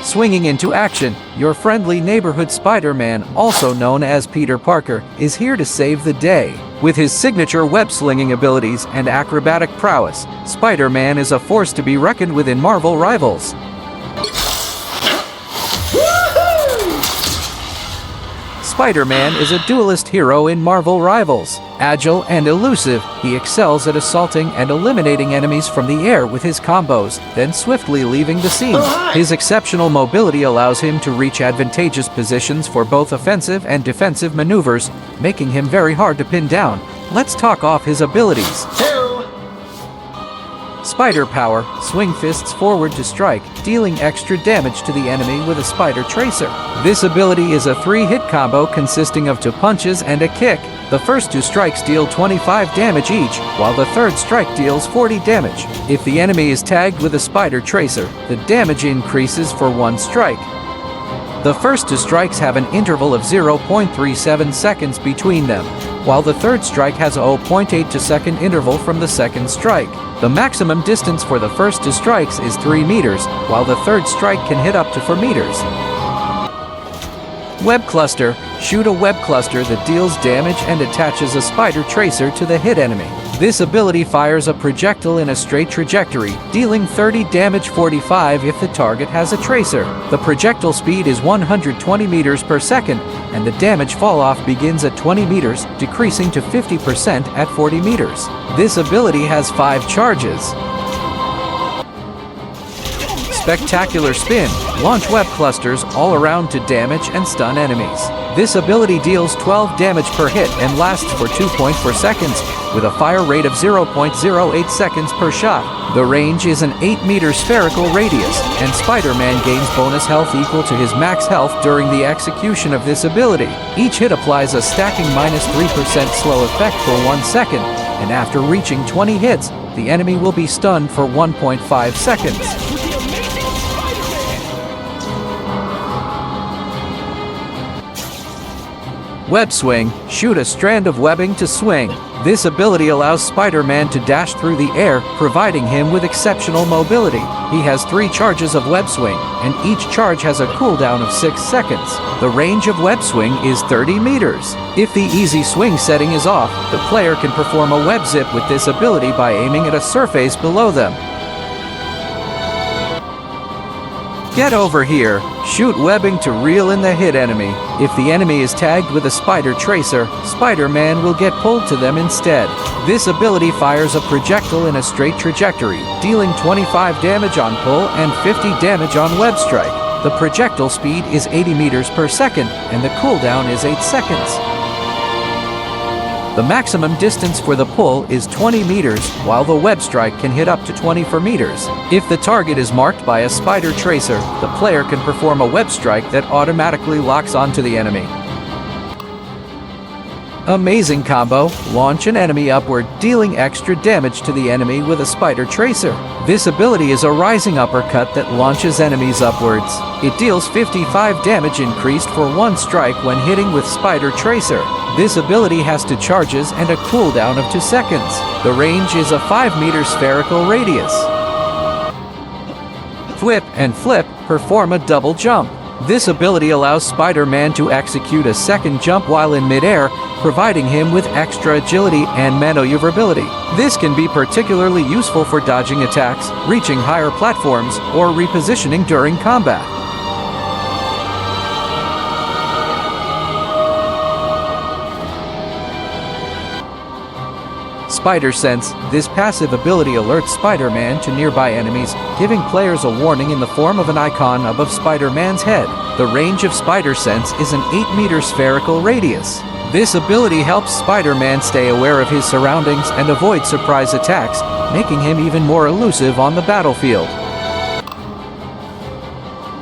Swinging into action, your friendly neighborhood Spider-Man, also known as Peter Parker, is here to save the day. With his signature web-slinging abilities and acrobatic prowess, Spider-Man is a force to be reckoned with in Marvel Rivals. Spider-Man is a duelist hero in Marvel Rivals. Agile and elusive, he excels at assaulting and eliminating enemies from the air with his combos, then swiftly leaving the scene. His exceptional mobility allows him to reach advantageous positions for both offensive and defensive maneuvers, making him very hard to pin down. Let's talk off his abilities. Spider Power, swing fists forward to strike, dealing extra damage to the enemy with a spider tracer. This ability is a 3-hit combo consisting of 2 punches and a kick. The first 2 strikes deal 25 damage each, while the third strike deals 40 damage. If the enemy is tagged with a spider tracer, the damage increases for 1 strike. The first 2 strikes have an interval of 0.37 seconds between them, while the third strike has a 0.82 second interval from the second strike. The maximum distance for the first 2 strikes is 3 meters, while the third strike can hit up to 4 meters. Web Cluster. Shoot a web cluster that deals damage and attaches a spider tracer to the hit enemy. This ability fires a projectile in a straight trajectory, dealing 30 damage 45 if the target has a tracer. The projectile speed is 120 meters per second, and the damage fall-off begins at 20 meters, decreasing to 50% at 40 meters. This ability has 5 charges. Spectacular Spin. Launch web clusters all around to damage and stun enemies. This ability deals 12 damage per hit and lasts for 2.4 seconds, with a fire rate of 0.08 seconds per shot. The range is an 8-meter spherical radius, and Spider-Man gains bonus health equal to his max health during the execution of this ability. Each hit applies a stacking -3% slow effect for 1 second, and after reaching 20 hits, the enemy will be stunned for 1.5 seconds. Web Swing. Shoot a strand of webbing to swing. This ability allows Spider-Man to dash through the air, providing him with exceptional mobility. He has 3 charges of Web Swing, and each charge has a cooldown of 6 seconds. The range of Web Swing is 30 meters. If the easy swing setting is off, the player can perform a web zip with this ability by aiming at a surface below them. Get over here. Shoot webbing to reel in the hit enemy. If the enemy is tagged with a spider tracer, Spider-Man will get pulled to them instead. This ability fires a projectile in a straight trajectory, dealing 25 damage on pull and 50 damage on web strike. The projectile speed is 80 meters per second, and the cooldown is 8 seconds. The maximum distance for the pull is 20 meters, while the web strike can hit up to 24 meters. If the target is marked by a spider tracer, the player can perform a web strike that automatically locks onto the enemy. Amazing Combo. Launch an enemy upward, dealing extra damage to the enemy with a spider tracer. This ability is a rising uppercut that launches enemies upwards. It deals 55 damage increased for 1 strike when hitting with spider tracer. This ability has 2 charges and a cooldown of 2 seconds. The range is a 5-meter spherical radius. Whip and Flip. Perform a double jump. This ability allows Spider-Man to execute a second jump while in midair, providing him with extra agility and maneuverability. This can be particularly useful for dodging attacks, reaching higher platforms, or repositioning during combat. Spider Sense. This passive ability alerts Spider-Man to nearby enemies, giving players a warning in the form of an icon above Spider-Man's head. The range of Spider Sense is an 8-meter spherical radius. This ability helps Spider-Man stay aware of his surroundings and avoid surprise attacks, making him even more elusive on the battlefield.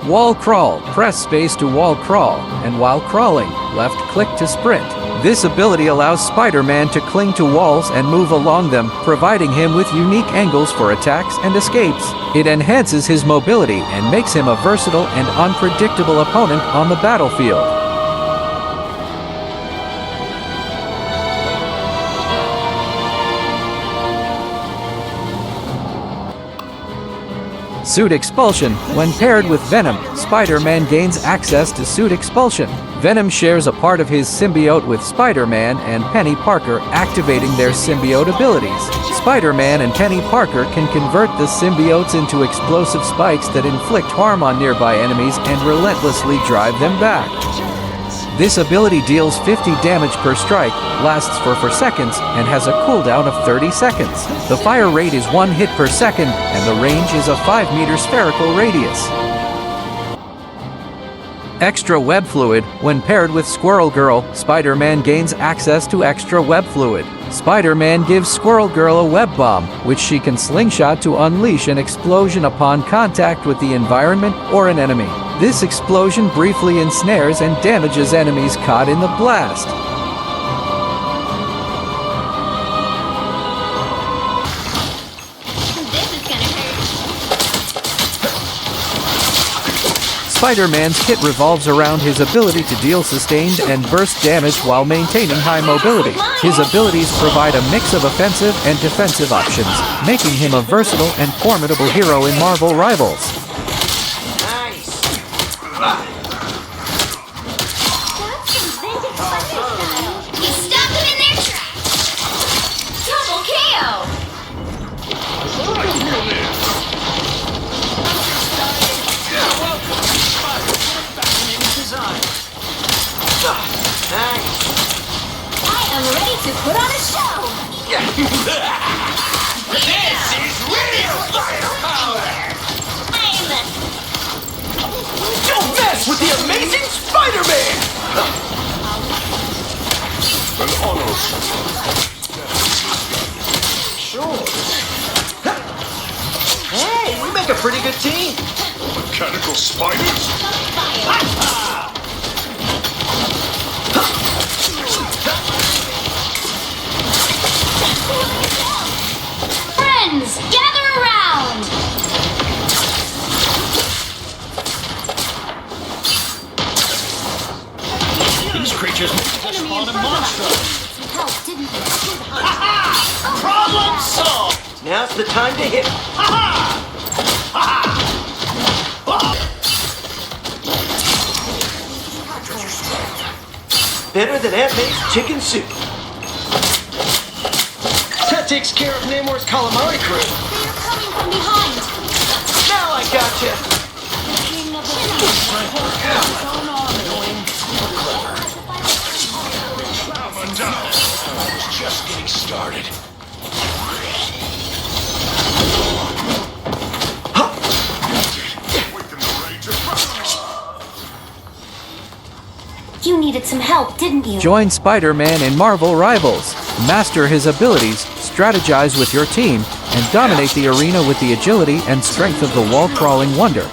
Wall Crawl. Press space to wall crawl, and while crawling, left-click to sprint. This ability allows Spider-Man to cling to walls and move along them, providing him with unique angles for attacks and escapes. It enhances his mobility and makes him a versatile and unpredictable opponent on the battlefield. Suit Expulsion. When paired with Venom, Spider-Man gains access to Suit Expulsion. Venom shares a part of his symbiote with Spider-Man and Penny Parker, activating their symbiote abilities. Spider-Man and Penny Parker can convert the symbiotes into explosive spikes that inflict harm on nearby enemies and relentlessly drive them back. This ability deals 50 damage per strike, lasts for 4 seconds, and has a cooldown of 30 seconds. The fire rate is 1 hit per second, and the range is a 5-meter spherical radius. Extra Web Fluid. When paired with Squirrel Girl, Spider-Man gains access to extra web fluid. Spider-Man gives Squirrel Girl a web bomb, which she can slingshot to unleash an explosion upon contact with the environment or an enemy. This explosion briefly ensnares and damages enemies caught in the blast. Spider-Man's kit revolves around his ability to deal sustained and burst damage while maintaining high mobility. His abilities provide a mix of offensive and defensive options, making him a versatile and formidable hero in Marvel Rivals. Stop them in their tracks! Double KO! I am ready to put on a show! This is real firepower! Don't mess with the amazing Spider-Man! An honor. Sure. Hey, we make a pretty good team. Mechanical spiders? Friends, gather around! These creatures must spawn a monster. Help, didn't they? Problem solved! Now's the time to hit. Better than Aunt May's chicken soup. That takes care of Namor's calamari crew. They're coming from behind! Now I gotcha. King of the I was just getting started. You needed some help, didn't you? Join Spider-Man in Marvel Rivals. Master his abilities, strategize with your team, and dominate the arena with the agility and strength of the wall-crawling wonder.